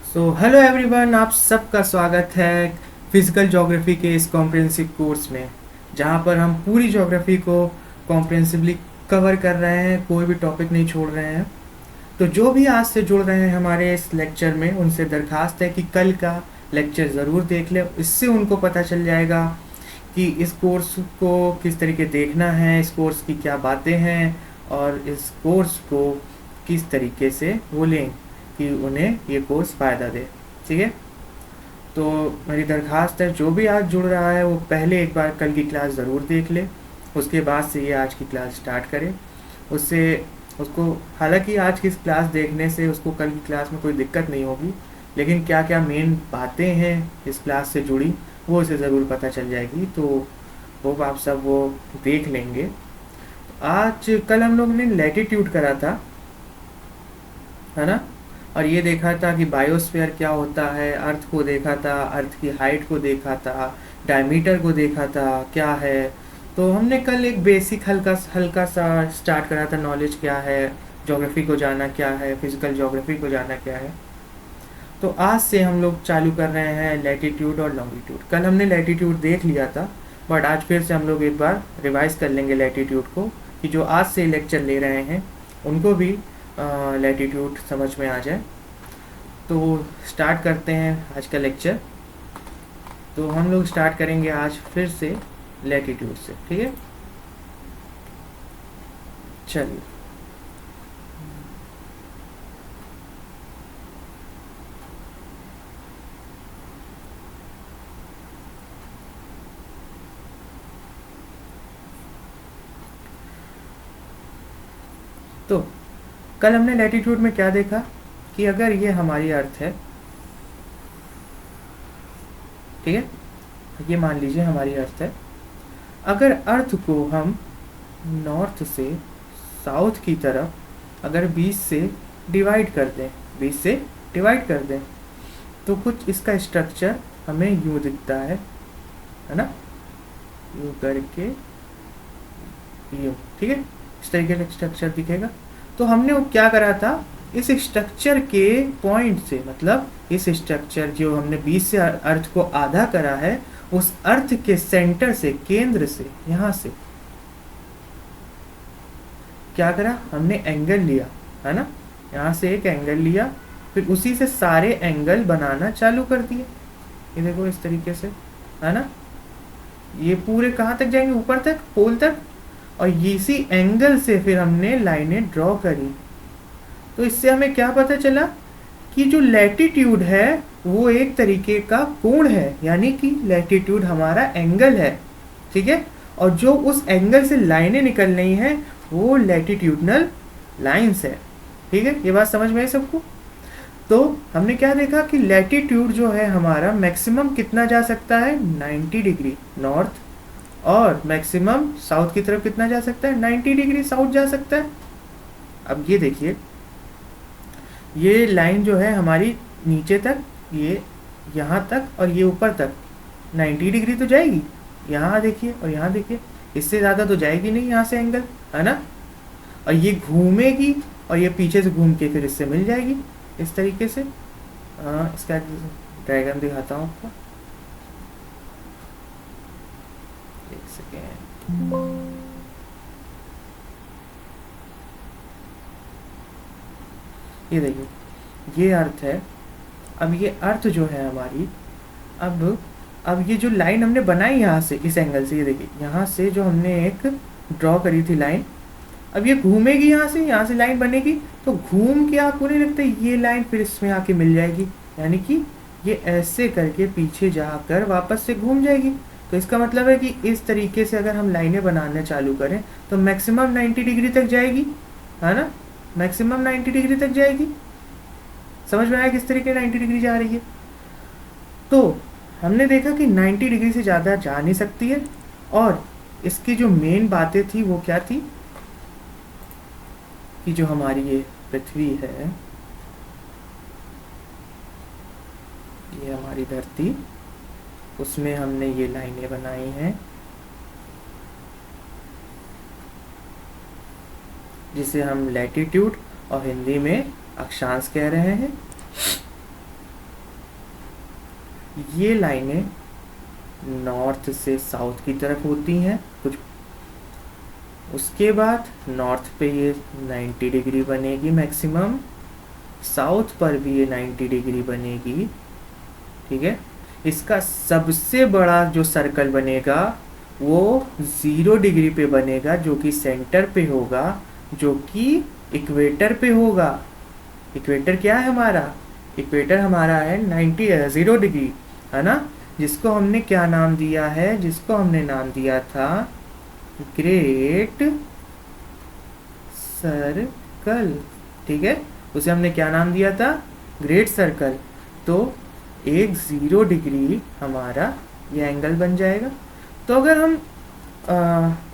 Hello everyone, आप सबका स्वागत है फिजिकल ज्योग्राफी के इस कॉम्प्रिहेंसिव कोर्स में, जहाँ पर हम पूरी ज्योग्राफी को कॉम्प्रिहेंसिवली कवर कर रहे हैं, कोई भी टॉपिक नहीं छोड़ रहे हैं। तो जो भी आज से जुड़ रहे हैं हमारे इस लेक्चर में, उनसे दरखास्त है कि कल का लेक्चर ज़रूर देख लें। इससे उनको पता चल जाएगा कि इस कोर्स को किस तरीके देखना है, इस कोर्स की क्या बातें हैं, और इस कोर्स को किस तरीके से वो लें कि उन्हें ये कोर्स फ़ायदा दे। ठीक है, तो मेरी दरख्वास्त है जो भी आज जुड़ रहा है वो पहले एक बार कल की क्लास ज़रूर देख ले, उसके बाद से ये आज की क्लास स्टार्ट करे। उससे उसको, हालांकि आज की क्लास देखने से उसको कल की क्लास में कोई दिक्कत नहीं होगी, लेकिन क्या क्या मेन बातें हैं इस क्लास से जुड़ी वो उसे ज़रूर पता चल जाएगी। तो वो आप सब वो देख लेंगे। आज कल हम लोग ने लैटिट्यूड करा था, है ना, और ये देखा था कि बायोस्फीयर क्या होता है, अर्थ को देखा था, अर्थ की हाइट को देखा था, डायमीटर को देखा था क्या है। तो हमने कल एक बेसिक हल्का हल्का सा स्टार्ट करा था, नॉलेज क्या है, ज्योग्राफी को जाना क्या है, फिजिकल ज्योग्राफी को जाना क्या है। तो आज से हम लोग चालू कर रहे हैं लैटिट्यूड और लॉन्गिट्यूड। कल हमने लैटिट्यूड देख लिया था, बट आज फिर से हम लोग एक बार रिवाइज कर लेंगे लैटिट्यूड को, कि जो आज से लेक्चर ले रहे हैं उनको भी लैटिट्यूड समझ में आ जाए। तो स्टार्ट करते हैं आज का लेक्चर। तो हम लोग स्टार्ट करेंगे आज फिर से लैटिट्यूड से। ठीक है, चलिए। तो कल हमने लैटिट्यूड में क्या देखा कि अगर ये हमारी अर्थ है, ठीक है, ये मान लीजिए हमारी अर्थ है, अगर अर्थ को हम नॉर्थ से साउथ की तरफ अगर 20 से डिवाइड कर दें, 20 से डिवाइड कर दें, तो कुछ इसका स्ट्रक्चर हमें यूँ दिखता है ना, यूँ करके यूँ, ठीक है, इस तरीके का स्ट्रक्चर दिखेगा। तो हमने वो क्या करा था, इस स्ट्रक्चर के पॉइंट से, मतलब इस स्ट्रक्चर जो हमने 20 से अर्थ को आधा करा है, उस अर्थ के सेंटर से, केंद्र से, यहाँ से क्या करा, हमने एंगल लिया, है ना, यहाँ से एक एंगल लिया, फिर उसी से सारे एंगल बनाना चालू कर दिए। ये देखो इस तरीके से, है ना, ये पूरे कहाँ तक जाएंगे, ऊपर तक, पोल तक, और इसी एंगल से फिर हमने लाइनें ड्रॉ करी। तो इससे हमें क्या पता चला कि जो लैटिट्यूड है वो एक तरीके का कोण है, यानी कि लैटिट्यूड हमारा एंगल है। ठीक है, और जो उस एंगल से लाइनें निकल रही हैं वो लैटिट्यूडनल लाइंस है। ठीक है, ये बात समझ में आई सबको। तो हमने क्या देखा कि लैटिट्यूड जो है हमारा मैक्सिमम कितना जा सकता है, 90 डिग्री नॉर्थ, और मैक्सिमम साउथ की तरफ कितना जा सकता है, 90 डिग्री साउथ जा सकता है। अब ये देखिए, ये लाइन जो है हमारी नीचे तक, ये यहाँ तक और ये ऊपर तक 90 डिग्री तो जाएगी। यहाँ देखिए और यहाँ देखिए, इससे ज़्यादा तो जाएगी नहीं यहाँ से एंगल, है ना, और ये घूमेगी और ये पीछे से घूम के फिर इससे मिल जाएगी इस तरीके से। इसका डायग्राम दिखाता हूँ आपको, एक सेकेंड। ये देखिए, ये अर्थ है। अब ये अर्थ जो है हमारी, अब ये जो लाइन हमने बनाई यहाँ से, इस एंगल से, ये देखिए यहाँ से जो हमने एक ड्रॉ करी थी लाइन, अब ये घूमेगी यहाँ से लाइन बनेगी, तो घूम के आपको नहीं लगता ये लाइन फिर इसमें आके मिल जाएगी, यानी कि ये ऐसे करके पीछे जाकर वापस से घूम जाएगी। तो इसका मतलब है कि इस तरीके से अगर हम लाइनें बनाना चालू करें तो मैक्सिमम 90 डिग्री तक जाएगी, है ना, मैक्सिमम 90 डिग्री तक जाएगी। समझ में आया किस तरीके 90 डिग्री जा रही है। तो हमने देखा कि 90 डिग्री से ज़्यादा जा नहीं सकती है, और इसकी जो मेन बातें थी वो क्या थी कि जो हमारी ये पृथ्वी है, ये हमारी धरती, उसमें हमने ये लाइनें बनाई हैं जिसे हम लैटिट्यूड और हिंदी में अक्षांश कह रहे हैं। ये लाइनें नॉर्थ से साउथ की तरफ होती हैं कुछ, उसके बाद नॉर्थ पे ये 90 डिग्री बनेगी मैक्सिमम, साउथ पर भी ये 90 डिग्री बनेगी, ठीक है। इसका सबसे बड़ा जो सर्कल बनेगा वो 0 डिग्री पे बनेगा, जो कि सेंटर पे होगा, जो कि इक्वेटर पे होगा। इक्वेटर क्या है हमारा? इक्वेटर हमारा है 0 डिग्री, है ना, जिसको हमने क्या नाम दिया है? जिसको हमने नाम दिया था ग्रेट सर्कल, ठीक है। उसे हमने क्या नाम दिया था? Great circle. तो एक 0 डिग्री हमारा ये एंगल बन जाएगा। तो अगर हम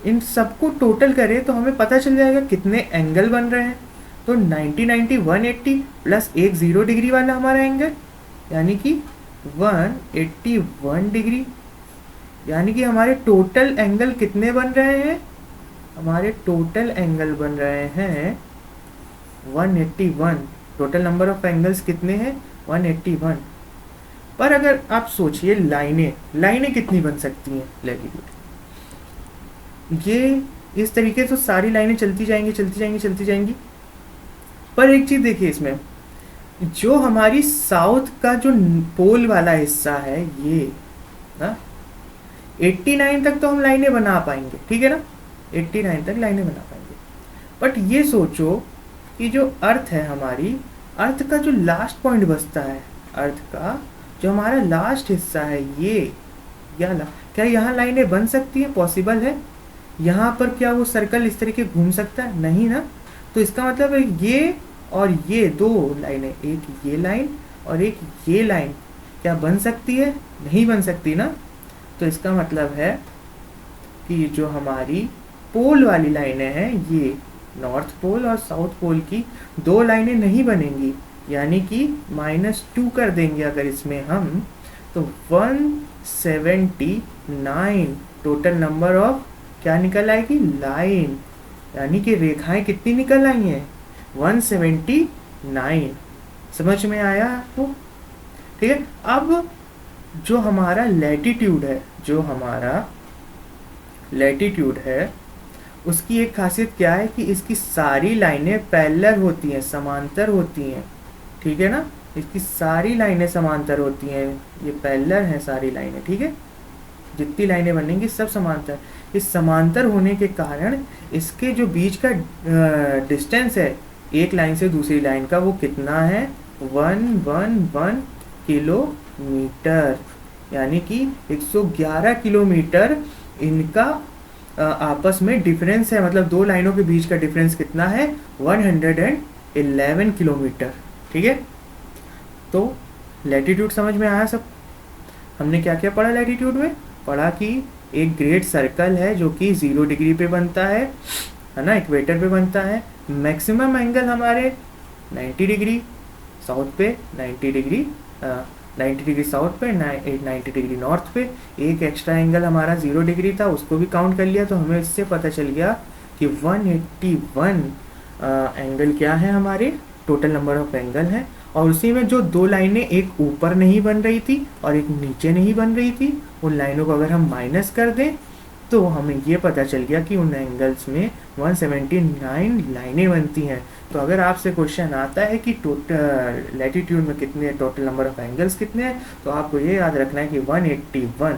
इन सबको टोटल करें तो हमें पता चल जाएगा कितने एंगल बन रहे हैं। तो 90 90 180 प्लस एक 0 डिग्री वाला हमारा एंगल, यानी कि 181 डिग्री। यानी कि हमारे टोटल एंगल कितने बन रहे हैं? हमारे टोटल एंगल बन रहे हैं 181। टोटल नंबर ऑफ एंगल्स कितने हैं? 181। पर अगर आप सोचिए लाइनें कितनी बन सकती हैं लैटिट्यूड, ये इस तरीके से सारी लाइनें चलती जाएंगी चलती जाएंगी चलती जाएंगी। पर एक चीज देखिए इसमें, जो हमारी साउथ का जो पोल वाला हिस्सा है ये ना, 89 तक तो हम लाइनें बना पाएंगे, ठीक है ना, 89 तक लाइनें बना पाएंगे। बट ये सोचो कि जो अर्थ है हमारी, अर्थ का जो लास्ट पॉइंट बचता है, अर्थ का जो हमारा लास्ट हिस्सा है ये, क्या यहाँ लाइनें बन सकती है? पॉसिबल है? यहाँ पर क्या वो सर्कल इस तरीके घूम सकता है? नहीं ना। तो इसका मतलब है ये और ये दो लाइनें, एक ये लाइन और एक ये लाइन, क्या बन सकती है? नहीं बन सकती ना। तो इसका मतलब है कि जो हमारी पोल वाली लाइनें हैं, ये नॉर्थ पोल और साउथ पोल की दो लाइनें नहीं बनेंगी, यानी कि -2 कर देंगे अगर इसमें हम, तो 179 टोटल नंबर ऑफ क्या निकल आएगी? लाइन। यानी कि रेखाएं कितनी निकल आई हैं? 179। समझ में आया आपको? ठीक है। अब जो हमारा लैटिट्यूड है, उसकी एक खासियत क्या है कि इसकी सारी लाइनें पैरेलल होती हैं, समांतर होती हैं, ठीक है ना। इसकी सारी लाइनें समांतर होती हैं, ये पैरेलल हैं सारी लाइनें, ठीक है। जितनी लाइनें बनेंगी सब समांतर। इस समांतर होने के कारण इसके जो बीच का डिस्टेंस है एक लाइन से दूसरी लाइन का, वो कितना है? 111 किलोमीटर। यानी कि 111 किलोमीटर इनका आपस में डिफरेंस है। मतलब दो लाइनों के बीच का डिफरेंस कितना है? 111 किलोमीटर, ठीक है। तो लैटिट्यूड समझ में आया सब? हमने क्या क्या पढ़ा लैटिट्यूड में? पढ़ा कि एक ग्रेट सर्कल है जो कि 0 डिग्री पे बनता है ना, इक्वेटर पे बनता है। मैक्सिमम एंगल हमारे 90 डिग्री साउथ पे, 90 डिग्री साउथ पे, 90 डिग्री नॉर्थ पे। एक एक्स्ट्रा एंगल हमारा 0 डिग्री था, उसको भी काउंट कर लिया। तो हमें इससे पता चल गया कि 181 एंगल क्या है हमारे, टोटल नंबर ऑफ एंगल है। और उसी में जो दो लाइनें एक ऊपर नहीं बन रही थी और एक नीचे नहीं बन रही थी, उन लाइनों को अगर हम माइनस कर दें तो हमें ये पता चल गया कि उन एंगल्स में 179 लाइनें बनती हैं। तो अगर आपसे क्वेश्चन आता है कि टोटल लैटिट्यूड में कितने टोटल नंबर ऑफ एंगल्स कितने हैं, तो आपको ये याद रखना है कि 181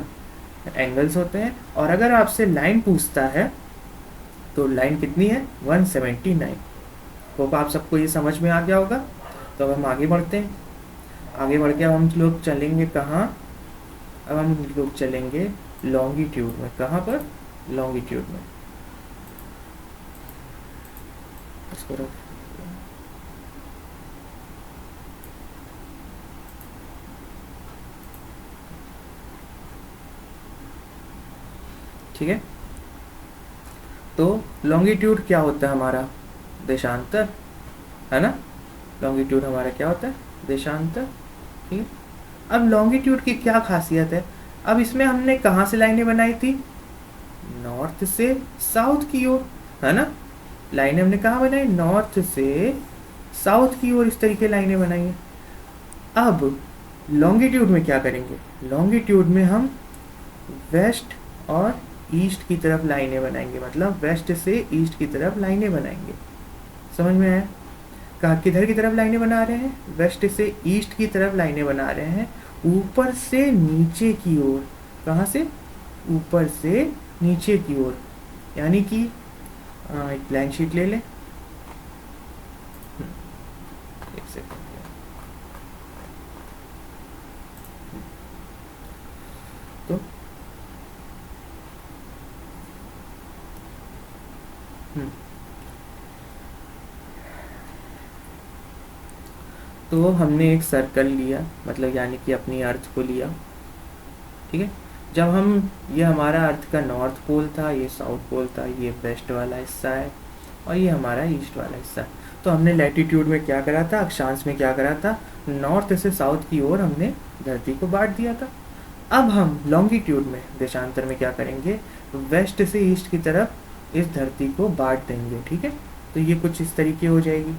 एंगल्स होते हैं। और अगर आपसे लाइन पूछता है तो लाइन कितनी है? 179। होप आप सबको ये समझ में आ गया होगा। तो अब हम आगे बढ़ते हैं। आगे बढ़ के अब हम लोग चलेंगे कहाँ? अब हम लोग चलेंगे लॉन्गिट्यूड में। कहाँ पर? लॉन्गिट्यूड में। इसको रख, ठीक है। तो लॉन्गिट्यूड क्या होता है हमारा? देशांतर, है ना। लॉन्गिट्यूड हमारा क्या होता है? देशांतर, ठीक है। अब लॉन्गिट्यूड की क्या खासियत है? अब इसमें हमने कहाँ से लाइनें बनाई थी? नॉर्थ से साउथ की ओर, है ना। लाइनें हमने कहाँ बनाई? नॉर्थ से साउथ की ओर, इस तरीके लाइनें बनाई हैं। अब लॉन्गिट्यूड में क्या करेंगे, लॉन्गिट्यूड में हम वेस्ट और ईस्ट की तरफ लाइनें बनाएंगे, मतलब वेस्ट से ईस्ट की तरफ लाइनें बनाएंगे। समझ में आया? कहाँ किधर की तरफ लाइनें बना रहे हैं, वेस्ट से ईस्ट की तरफ लाइनें बना रहे हैं, ऊपर से नीचे की ओर। कहाँ से? ऊपर से नीचे की ओर। यानी कि एक ब्लैंक शीट ले लें, एक सेकंड। तो तो हमने एक सर्कल लिया, मतलब यानी कि अपनी अर्थ को लिया, ठीक है। जब हम, ये हमारा अर्थ का नॉर्थ पोल था, ये साउथ पोल था, ये वेस्ट वाला हिस्सा है और ये हमारा ईस्ट वाला हिस्सा है। तो हमने लैटिट्यूड में क्या करा था, अक्षांश में क्या करा था, नॉर्थ से साउथ की ओर हमने धरती को बांट दिया था। अब हम लॉन्गिट्यूड में, देशांतर में क्या करेंगे, वेस्ट से ईस्ट की तरफ इस धरती को बांट देंगे, ठीक है। तो ये कुछ इस तरीके हो जाएगी,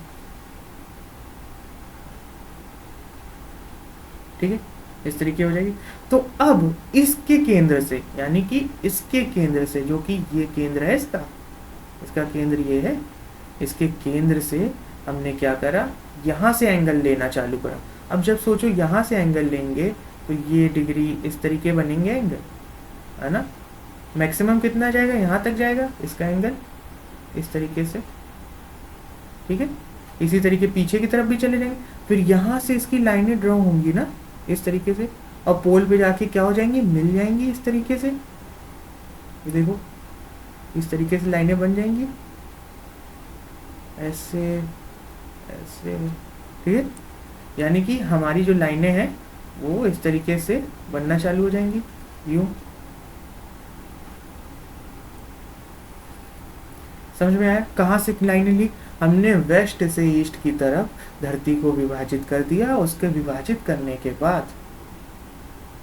ठीक है, इस तरीके हो जाएगी। तो अब इसके केंद्र से, यानी कि इसके केंद्र से, जो कि ये केंद्र है इसका, इसका केंद्र ये है, इसके केंद्र से हमने क्या करा, यहाँ से एंगल लेना चालू करा। अब जब सोचो यहाँ से एंगल लेंगे तो ये डिग्री इस तरीके बनेंगे एंगल, है ना। मैक्सिमम कितना जाएगा, यहाँ तक जाएगा इसका एंगल, इस तरीके से, ठीक है। इसी तरीके पीछे की तरफ भी चले जाएंगे, फिर यहाँ से इसकी लाइनें ड्रॉ होंगी ना इस तरीके से, और पोल पे जाके क्या हो जाएंगी, मिल जाएंगी इस तरीके से। ये देखो इस तरीके से लाइनें बन जाएंगी, ऐसे ऐसे, ठीक है। यानी कि हमारी जो लाइनें हैं वो इस तरीके से बनना चालू हो जाएंगी, यूं। समझ में आया? कहाँ से लाइनें ली हमने, वेस्ट से ईस्ट की तरफ धरती को विभाजित कर दिया। उसके विभाजित करने के बाद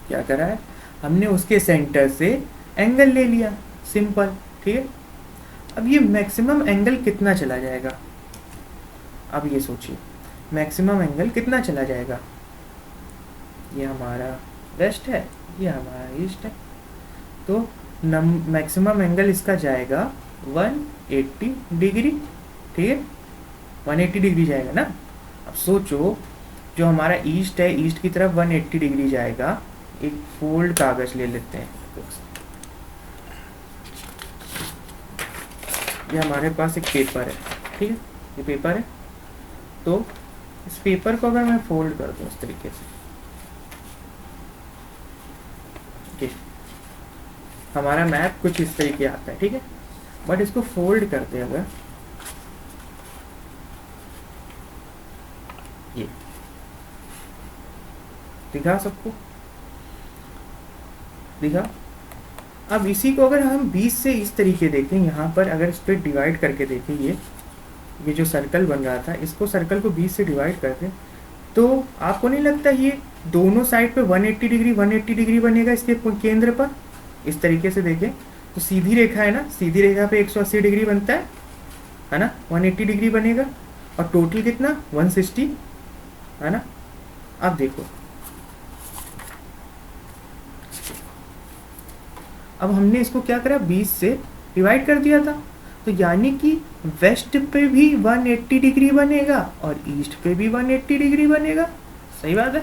क्या करा है हमने, उसके सेंटर से एंगल ले लिया, सिंपल, ठीक है। अब ये मैक्सिमम एंगल कितना चला जाएगा, अब ये सोचिए मैक्सिमम एंगल कितना चला जाएगा। ये हमारा वेस्ट है, ये हमारा ईस्ट है, तो मैक्सिमम एंगल इसका जाएगा 180 डिग्री, ठीक है, 180 डिग्री जाएगा ना। अब सोचो जो हमारा ईस्ट है, ईस्ट की तरफ 180 डिग्री जाएगा। एक फोल्ड कागज ले लेते हैं, ये हमारे पास एक पेपर है, ठीक है, ये पेपर है। तो इस पेपर को अगर मैं फोल्ड कर दूं इस तरीके से, ठीक, हमारा मैप कुछ इस तरीके आता है, ठीक है। बट इसको फोल्ड करते हैं अगर, ये दिखा सबको, दिखा। अब इसी को अगर हम 20 से इस तरीके देखें, यहाँ पर अगर इस पर डिवाइड करके देखें, ये जो सर्कल बन रहा था, इसको सर्कल को 20 से डिवाइड करते, तो आपको नहीं लगता ये दोनों साइड पे 180 डिग्री बनेगा इसके केंद्र पर। इस तरीके से देखें तो सीधी रेखा है ना, सीधी रेखा पे 180 डिग्री बनता है ना, 180 डिग्री बनेगा, और टोटल कितना 160, है ना। अब देखो, अब हमने इसको क्या करा, 20 से डिवाइड कर दिया था, तो यानी कि वेस्ट पे भी 180 डिग्री बनेगा और ईस्ट पे भी 180 डिग्री बनेगा, सही बात है।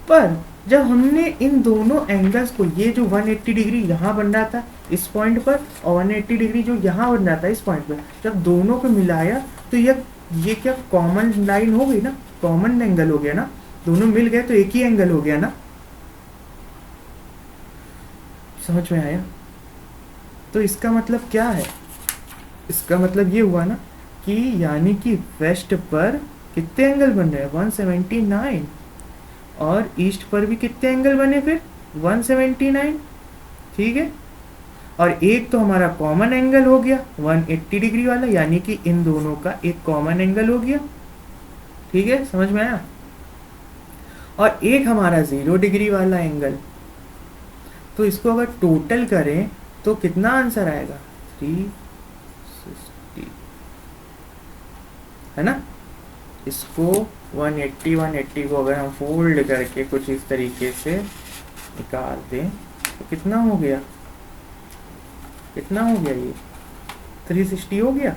पर जब हमने इन दोनों एंगल्स को, ये जो 180 डिग्री यहाँ बन रहा था इस पॉइंट पर, और 180 डिग्री जो यहाँ बन रहा था इस पॉइंट पर, जब दोनों को मिलाया तो ये क्या कॉमन लाइन हो गई ना, कॉमन एंगल हो गया ना, दोनों मिल गए तो एक ही एंगल हो गया ना। समझ में आया? तो इसका मतलब क्या है, इसका मतलब ये हुआ ना कि यानी कि वेस्ट पर कितने एंगल बन रहे हैं, 179, और ईस्ट पर भी कितने एंगल बने फिर 179, ठीक है। और एक तो हमारा कॉमन एंगल हो गया 180 डिग्री वाला, यानी कि इन दोनों का एक कॉमन एंगल हो गया, ठीक है, समझ में आया। और एक हमारा 0 डिग्री वाला एंगल, तो इसको अगर टोटल करें तो कितना आंसर आएगा, 360, है ना। इसको 180 को अगर हम फोल्ड करके कुछ इस तरीके से निकाल दें तो कितना हो गया, कितना हो गया, ये 360 हो गया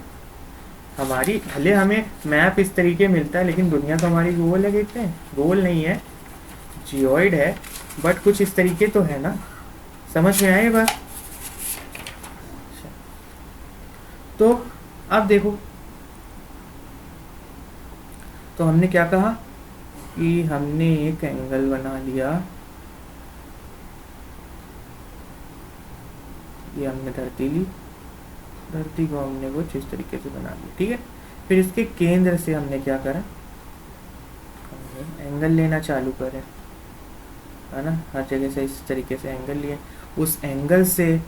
हमारी। भले हमें मैप इस तरीके मिलता है लेकिन दुनिया तो हमारी गोल है, कहते हैं गोल नहीं है, जियोइड है, बट कुछ इस तरीके तो है ना। समझ में आए बात? तो अब देखो, तो हमने क्या कहा कि हमने एक एंगल बना लिया, ये हमने धरती ली, धरती को हमने कुछ इस तरीके से बना लिया, ठीक है। फिर इसके केंद्र से हमने क्या करा, हमने एंगल लेना चालू करें, है ना, हर जगह से इस तरीके से एंगल लिए। उस एंगल से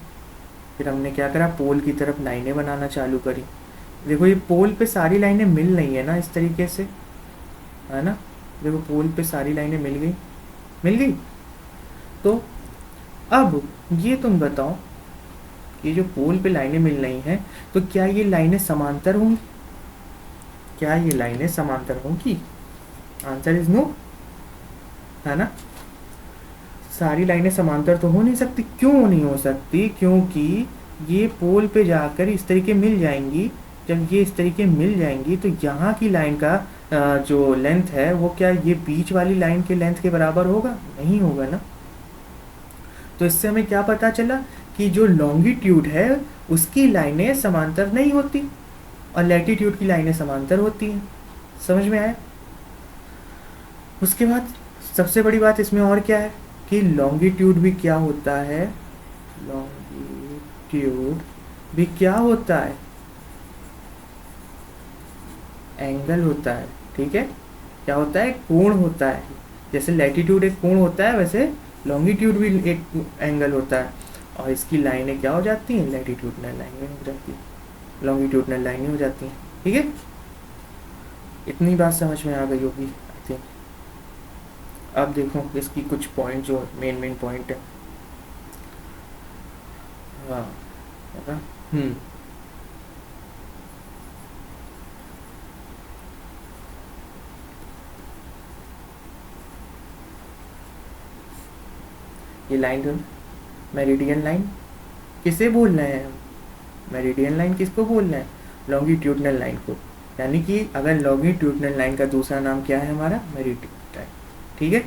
फिर हमने क्या करा, पोल की तरफ लाइनें बनाना चालू करी। देखो ये पोल पे सारी लाइनें मिल रही है ना इस तरीके से, है ना, देखो पोल पे सारी लाइनें मिल गई, मिल गई। तो अब ये तुम बताओ, ये जो पोल पे लाइनें मिल रही हैं तो क्या ये लाइनें समांतर होंगी, क्या ये लाइनें समांतर होंगी? आंसर इज नो, है ना। सारी लाइनें समांतर तो हो नहीं सकती। क्यों नहीं हो सकती? क्योंकि ये पोल पे जाकर इस तरीके मिल जाएंगी। जब ये इस तरीके मिल जाएंगी तो यहाँ की लाइन का जो लेंथ है वो क्या ये बीच वाली लाइन के लेंथ के बराबर होगा? नहीं होगा ना। तो इससे हमें क्या पता चला कि जो लॉन्गिट्यूड है उसकी लाइनें समांतर नहीं होती और लैटिट्यूड की लाइनें समांतर होती हैं। समझ में आया? उसके बाद सबसे बड़ी बात इसमें और क्या है कि लॉन्गिट्यूड भी क्या होता है, लॉन्गिट्यूड भी क्या होता है, एंगल होता है, ठीक है। क्या होता है? कोण होता है। जैसे लैटिट्यूड एक कोण होता है वैसे लॉन्गिट्यूड भी एक एंगल होता है। और इसकी लाइनें क्या हो जाती हैं? लैटिट्यूडनल लाइनें हो जाती हैं, लॉन्गिट्यूडनल लाइनें हो जाती हैं, ठीक है। इतनी बात समझ में आ गई होगी आई थिंक। अब देखो इसकी कुछ पॉइंट जो मेन पॉइंट है। हाँ, है ना? ये लाइन जो मेरिडियन लाइन किसे बोल रहे हैं हम? मेरिडियन लाइन किसको बोल रहे हैं? लॉन्गिट्यूडनल लाइन को। यानी कि अगर लॉन्गिट्यूडनल लाइन का दूसरा नाम क्या है हमारा? मेरिडियन लाइन, ठीक है।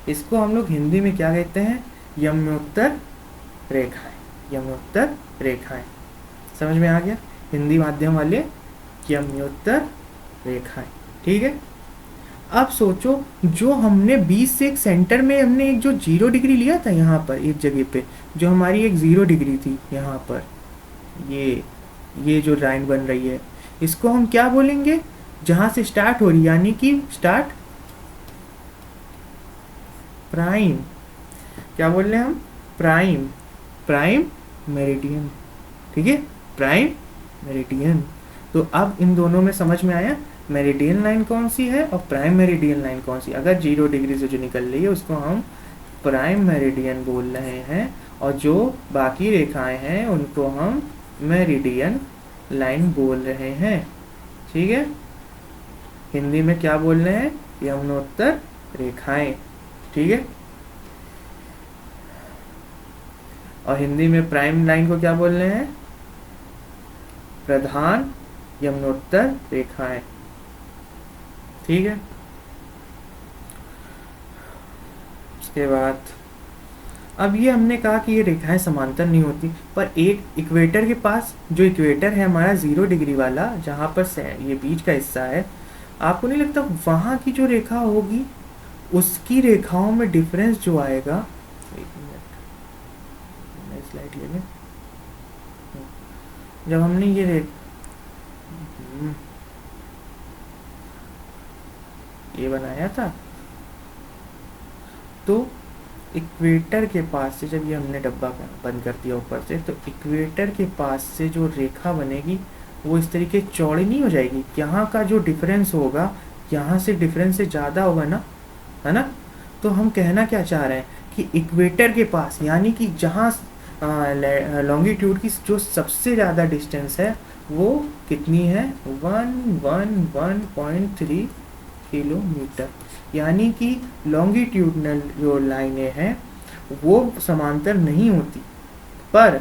इसको हम लोग हिंदी में क्या कहते हैं? यम्योत्तर रेखाएं, यम्योत्तर रेखाएं। समझ में आ गया? हिंदी माध्यम वाले यम्योत्तर रेखाएं, ठीक है। अब सोचो जो हमने 20 से एक सेंटर में हमने एक जो 0 डिग्री लिया था यहाँ पर एक जगह पे, जो हमारी एक 0 डिग्री थी यहाँ पर, ये जो लाइन बन रही है इसको हम क्या बोलेंगे? जहाँ से स्टार्ट हो रही, यानी कि स्टार्ट प्राइम, क्या बोल रहे हैं हम? प्राइम, प्राइम मेरिडियन, ठीक है, प्राइम मेरिडियन। तो अब इन दोनों में समझ में आया मेरिडियन लाइन कौन सी है और प्राइम मेरिडियन लाइन कौन सी। अगर 0 डिग्री से जो निकल रही है उसको हम प्राइम मेरिडियन बोल रहे हैं और जो बाकी रेखाएं हैं उनको हम मेरिडियन लाइन बोल रहे हैं, ठीक है। हिंदी में क्या बोल रहे हैं? यमुनोत्तर रेखाएं, ठीक है। और हिंदी में प्राइम लाइन को क्या बोल रहे हैं? प्रधान यमुनोत्तर रेखाएं, ठीक है। उसके बाद अब ये हमने कहा कि ये रेखाएं समांतर नहीं होती, पर एक इक्वेटर के पास, जो इक्वेटर है हमारा 0 डिग्री वाला, जहाँ पर से ये बीच का हिस्सा है, आपको नहीं लगता वहाँ की जो रेखा होगी उसकी रेखाओं में डिफरेंस जो आएगा? एक मिनट, स्लाइड ले लें। जब हमने ये बनाया था तो इक्वेटर के पास से, जब ये हमने डब्बा बंद कर दिया ऊपर से, तो इक्वेटर के पास से जो रेखा बनेगी वो इस तरीके चौड़ी नहीं हो जाएगी। यहाँ का जो डिफरेंस होगा यहाँ से डिफरेंस से ज़्यादा होगा ना, है ना। तो हम कहना क्या चाह रहे हैं कि इक्वेटर के पास, यानी कि जहाँ लॉन्गिट्यूड की जो सबसे ज़्यादा डिस्टेंस है वो कितनी है? 111.3 किलोमीटर। यानी कि लॉन्गिट्यूडनल जो लाइनें हैं वो समांतर नहीं होती, पर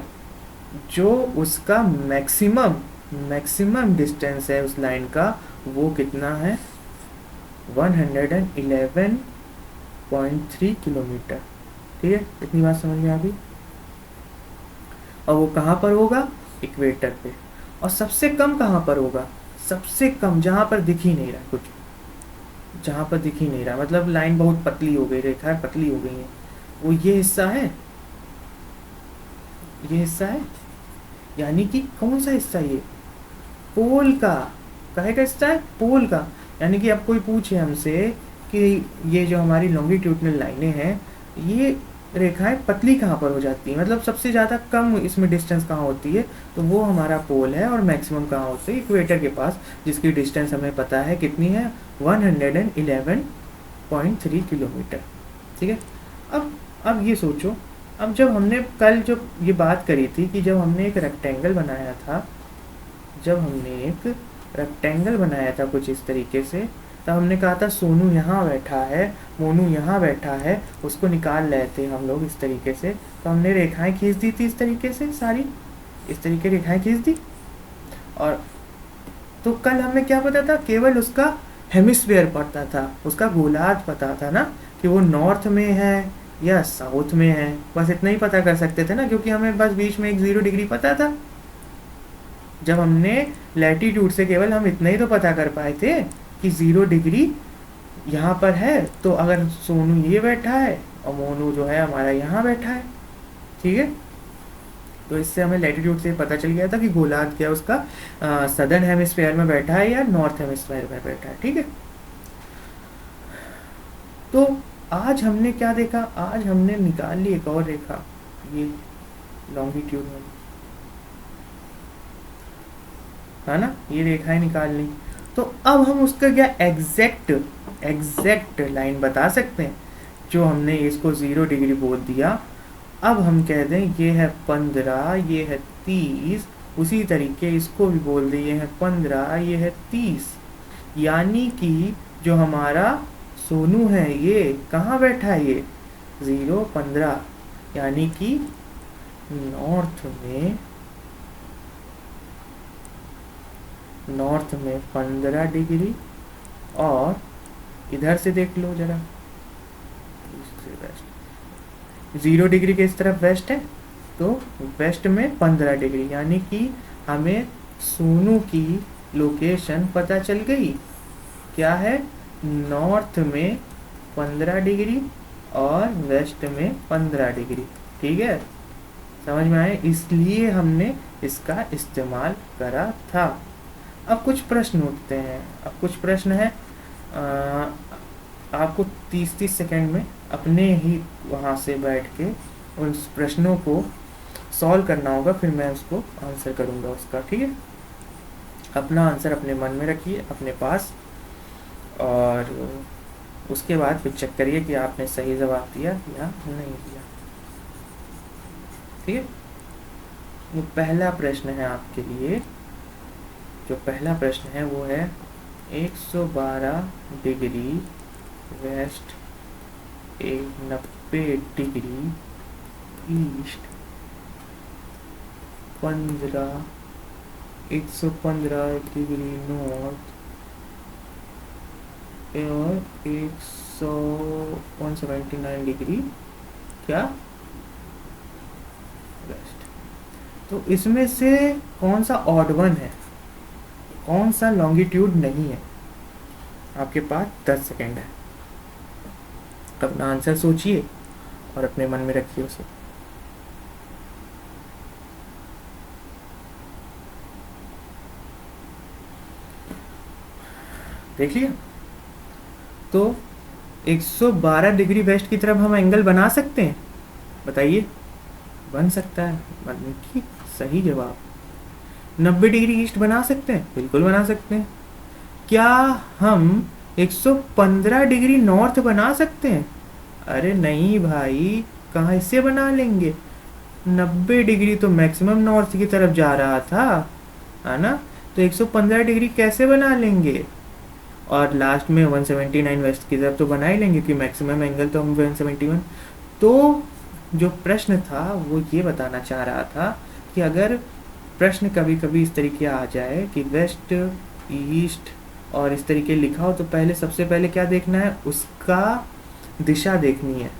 जो उसका मैक्सिमम डिस्टेंस है उस लाइन का वो कितना है, 111.3 किलोमीटर। ठीक है, इतनी बात समझ में आ गई। और वो कहाँ पर होगा, इक्वेटर पे। और सबसे कम कहाँ पर होगा, सबसे कम जहाँ पर दिख ही नहीं रहा कुछ, जहाँ पर दिख ही नहीं रहा, मतलब लाइन बहुत पतली हो गई, रेखाएं पतली हो गई हैं, वो ये हिस्सा है, ये हिस्सा है। यानी कि कौन सा हिस्सा, ये पोल का, काहे का हिस्सा है, पोल का। यानी कि अब कोई पूछे हमसे कि ये जो हमारी लॉन्गिट्यूडनल लाइनें हैं ये रेखाएं पतली कहाँ पर हो जाती हैं, मतलब सबसे ज़्यादा कम इसमें डिस्टेंस कहाँ होती है, तो वो हमारा पोल है। और मैक्सिमम कहाँ होती है, इक्वेटर के पास, जिसकी डिस्टेंस हमें पता है कितनी है, 111.3 किलोमीटर। ठीक है। अब ये सोचो, अब जब हमने कल जो ये बात करी थी कि जब हमने एक रेक्टेंगल बनाया था, जब हमने एक रेक्टेंगल बनाया था कुछ इस तरीके से, तब हमने कहा था सोनू यहाँ बैठा है, मोनू यहाँ बैठा है, उसको निकाल रहे थे हम लोग इस तरीके से। तो हमने रेखाएं खींच दी थी इस तरीके से, सारी इस तरीके रेखाएं खींच दी। और तो कल हमें क्या पता था, केवल उसका हेमिस्फीयर पता था, उसका गोलार्ध पता था ना, कि वो नॉर्थ में है या साउथ में है, बस इतना ही पता कर सकते थे ना, क्योंकि हमें बस बीच में एक 0 डिग्री पता था। जब हमने लैटिट्यूड से केवल हम इतना ही तो पता कर पाए थे कि 0 डिग्री यहाँ पर है, तो अगर सोनू ये बैठा है और मोनू जो है हमारा यहाँ बैठा है, ठीक है, तो इससे हमें लैटिट्यूड से पता चल गया था कि गोलार्ध क्या उसका सदर्न हेमिस्फीयर में बैठा है या नॉर्थ हेमिस्फीयर में बैठा है। ठीक है। तो आज हमने क्या देखा, आज हमने निकाल ली एक और रेखा, ये लॉन्गिट्यूड में, है ना, ये रेखाएं निकाल ली। तो अब हम उसका क्या एग्जैक्ट लाइन बता सकते हैं, जो हमने इसको 0 डिग्री बोल दिया, अब हम कह दें ये है 15, ये है 30, उसी तरीके इसको भी बोल दें ये है 15, ये है 30। यानी कि जो हमारा सोनू है ये कहाँ बैठा है, ये 0, 15, यानी कि नॉर्थ में 15 डिग्री, और इधर से देख लो जरा, 0 डिग्री के इस तरफ वेस्ट है, तो वेस्ट में 15 डिग्री, यानी कि हमें सोनू की लोकेशन पता चल गई, क्या है, नॉर्थ में 15 डिग्री और वेस्ट में 15 डिग्री। ठीक है, समझ में आए, इसलिए हमने इसका इस्तेमाल करा था। अब कुछ प्रश्न उठते हैं, अब कुछ प्रश्न है, आपको 30-30 सेकेंड में अपने ही वहाँ से बैठ के उन प्रश्नों को सॉल्व करना होगा, फिर मैं उसको आंसर करूँगा उसका। ठीक है, अपना आंसर अपने मन में रखिए अपने पास, और उसके बाद फिर चेक करिए कि आपने सही जवाब दिया या नहीं दिया। ठीक है, वो पहला प्रश्न है आपके लिए, जो पहला प्रश्न है वो है 112 degree west, 90 degree east, 115 degree north और 179 डिग्री क्या, वेस्ट। तो इसमें से कौन सा ऑड वन है, कौन सा लॉन्गिट्यूड नहीं है? आपके पास 10 सेकेंड है, अपना आंसर सोचिए और अपने मन में रखिए उसे। देख लिया? तो 112 डिग्री वेस्ट की तरफ हम एंगल बना सकते हैं, बताइए, बन सकता है, की सही जवाब। 90 डिग्री ईस्ट बना सकते हैं, बिल्कुल बना सकते हैं। क्या हम 115 डिग्री नॉर्थ बना सकते हैं? अरे नहीं भाई, कहाँ इससे बना लेंगे, 90 डिग्री तो मैक्सिमम नॉर्थ की तरफ जा रहा था, है ना, तो 115 डिग्री कैसे बना लेंगे? और लास्ट में 179 वेस्ट की तरफ तो बना ही लेंगे, क्योंकि मैक्सिमम एंगल तो हम 171। तो जो प्रश्न था वो ये बताना चाह रहा था कि अगर प्रश्न कभी कभी इस तरीके आ जाए कि वेस्ट, ईस्ट और इस तरीके लिखा हो, तो पहले सबसे पहले क्या देखना है, उसका दिशा देखनी है।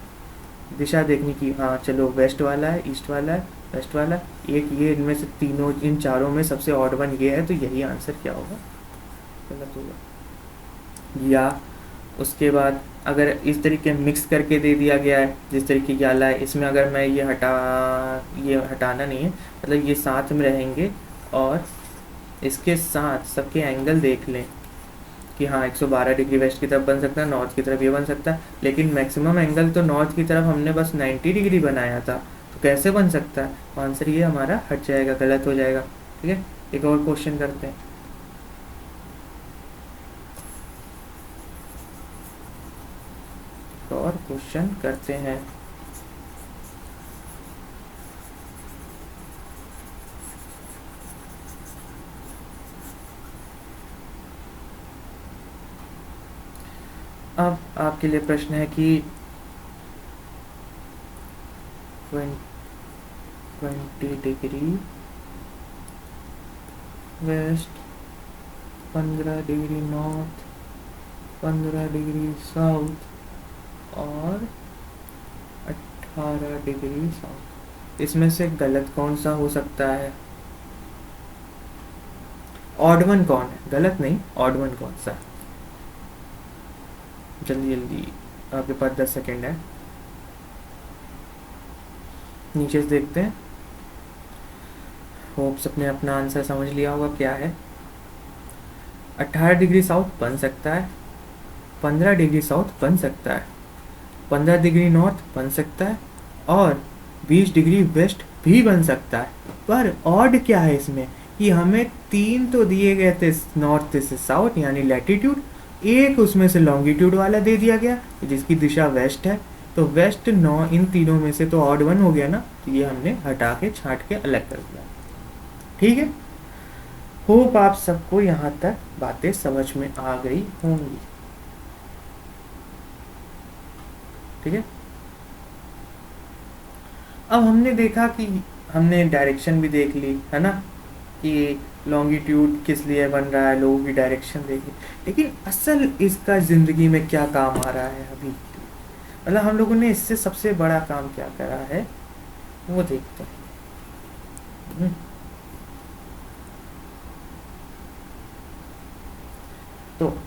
दिशा देखनी कि हाँ चलो वेस्ट वाला है, ईस्ट वाला है, वेस्ट वाला, एक ये इनमें से तीनों, इन चारों में सबसे ऑड वन ये है, तो यही आंसर क्या होगा, गलत होगा। या उसके बाद अगर इस तरीके मिक्स करके दे दिया गया है, जिस तरीके की आला है, इसमें अगर मैं ये हटाना नहीं है, मतलब ये साथ में रहेंगे और इसके साथ सबके एंगल देख लें कि हाँ 112 डिग्री वेस्ट की तरफ बन सकता है, नॉर्थ की तरफ ये बन सकता है, लेकिन मैक्सिमम एंगल तो नॉर्थ की तरफ हमने बस 90 डिग्री बनाया था, तो कैसे बन सकता है, आंसर ये हमारा हट जाएगा, गलत हो जाएगा। ठीक है, एक और क्वेश्चन करते हैं। और क्वेश्चन करते हैं। अब आपके लिए प्रश्न है कि 20 degree west, 15 degree north, 15 degree south और 18 डिग्री साउथ, इसमें से गलत कौन सा हो सकता है, ऑड वन कौन है, गलत नहीं, ऑड वन कौन सा, जल्दी जल्दी, आपके पास 10 सेकेंड है, नीचे से देखते हैं। होप्स अपने अपना आंसर समझ लिया होगा क्या है। 18 डिग्री साउथ बन सकता है, 15 डिग्री साउथ बन सकता है, 15 डिग्री नॉर्थ बन सकता है और 20 डिग्री वेस्ट भी बन सकता है। पर ऑड क्या है इसमें कि हमें 3 तो दिए गए थे नॉर्थ से साउथ यानी लैटिट्यूड, एक उसमें से लॉन्गिट्यूड वाला दे दिया गया जिसकी दिशा वेस्ट है, तो वेस्ट नौ, इन तीनों में से तो ऑड वन हो गया ना, तो ये हमने हटा के छांट के अलग कर दिया। ठीक है, होप आप सबको यहाँ तक बातें समझ में आ गई होंगी। ठीक है, अब हमने देखा कि हमने डायरेक्शन भी देख ली है ना, कि लॉन्गिट्यूड किस लिए बन रहा है, लोगों की डायरेक्शन देखी, लेकिन असल इसका ज़िंदगी में क्या काम आ रहा है अभी, मतलब हम लोगों ने इससे सबसे बड़ा काम क्या करा है वो देखते हैं। तो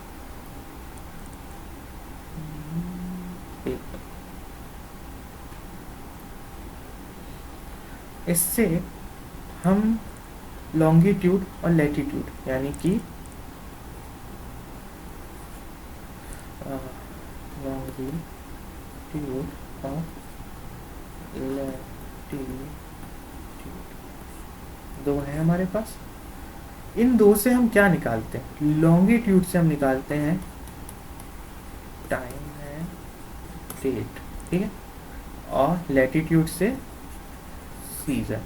इससे हम लॉन्गिट्यूड और लैटिट्यूड यानी कि लॉन्गिट्यूड और लैटिट्यूड दो है हमारे पास, इन दो से हम क्या निकालते हैं, लॉन्गिट्यूड से हम निकालते हैं टाइम है, डेट, ठीक है, और लैटिट्यूड से सीजन,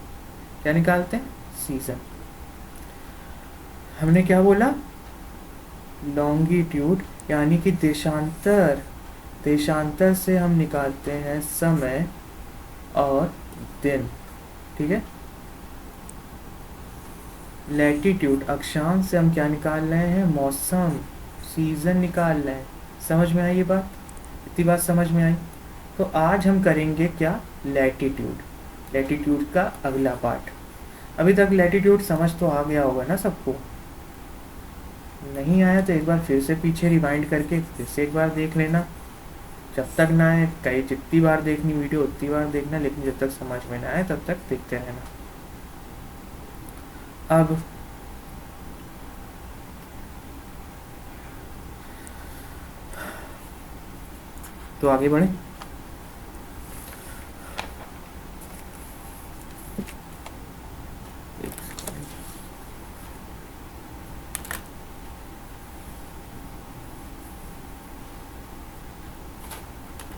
क्या निकालते हैं, सीजन। हमने क्या बोला, लॉन्गिट्यूड यानी कि देशांतर, देशांतर से हम निकालते हैं समय और दिन, ठीक है। लैटिट्यूड अक्षांश से हम क्या निकाल रहे हैं, मौसम, सीजन निकाल रहे हैं। समझ में आई ये बात, इतनी बात समझ में आई। तो आज हम करेंगे क्या, लैटिट्यूड, लैटिट्यूड का अगला पार्ट। अभी तक लैटिट्यूड समझ तो आ गया होगा ना सबको, नहीं आया तो एक बार फिर से पीछे रिवाइंड करके फिर से एक बार देख लेना, जब तक ना आए, कई जितनी बार देखनी वीडियो उतनी बार देखना, लेकिन जब तक समझ में ना आए तब तक देखते रहना। अब तो आगे बढ़े।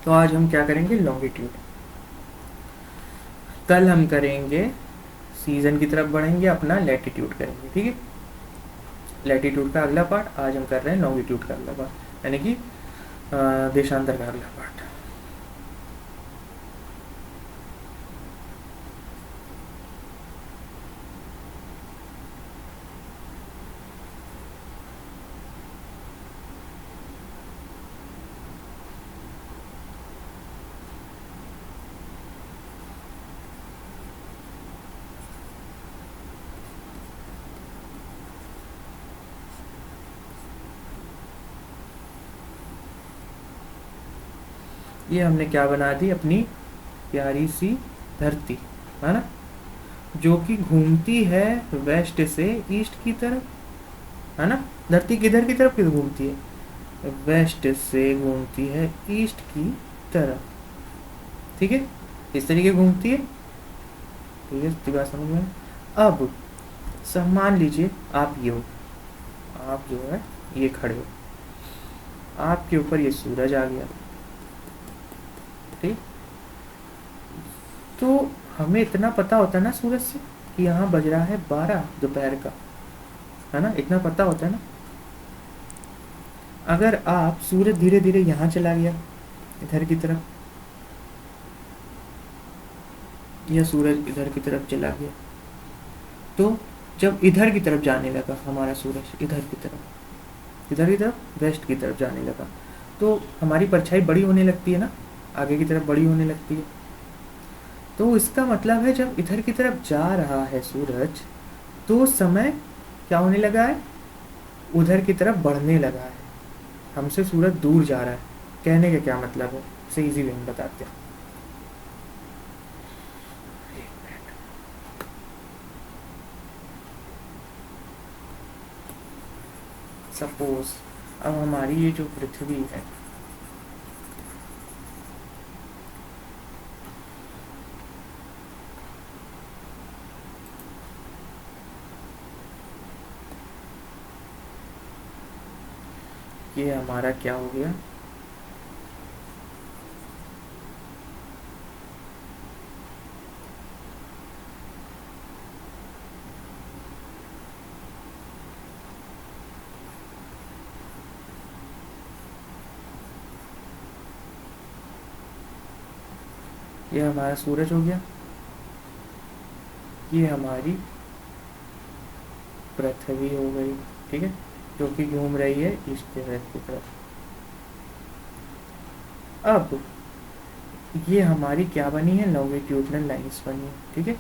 तो आज हम क्या करेंगे, लॉन्गिट्यूड। कल हम करेंगे सीजन की तरफ बढ़ेंगे, अपना लैटिट्यूड करेंगे, ठीक है। लैटिट्यूड का अगला पार्ट, आज हम कर रहे हैं लॉन्गिट्यूड का अगला पार्ट, यानी कि देशांतर का अगला पार्ट। ये हमने क्या बना दी, अपनी प्यारी सी धरती, है ना, जो कि घूमती है वेस्ट से ईस्ट की तरफ, है ना। धरती किधर की तरफ किधर घूमती है, वेस्ट से घूमती है ईस्ट की तरफ, ठीक है, इस तरीके घूमती है, ठीक है, इतनी बात समझ में। अब सब मान लीजिए आप ये हो, आप जो है ये खड़े हो, आपके ऊपर ये सूरज आ गया, ठीक। तो हमें इतना पता होता है ना सूरज से कि यहाँ बज रहा है 12 दोपहर का, है ना, इतना पता होता है ना। अगर आप सूरज धीरे धीरे यहाँ चला गया इधर की तरफ, या सूरज इधर की तरफ चला गया, तो जब इधर की तरफ जाने लगा हमारा सूरज, इधर की तरफ वेस्ट की तरफ जाने लगा, तो हमारी परछाई बड़ी होने लगती है ना, आगे की तरफ बड़ी होने लगती है। तो इसका मतलब है जब इधर की तरफ जा रहा है सूरज, तो समय क्या होने लगा है, उधर की तरफ बढ़ने लगा है, हमसे सूरज दूर जा रहा है। कहने का क्या मतलब है, इसे इजी वे में बताते हैं। सपोज अब हमारी ये जो पृथ्वी है, ये हमारा क्या हो गया, ये हमारा सूरज हो गया, ये हमारी पृथ्वी हो गई, ठीक है, जो कि घूम रही है ईस्ट से वेस्ट की तरफ। अब ये हमारी क्या बनी है, लॉन्गिट्यूडनल लाइंस बनी है, ठीक है,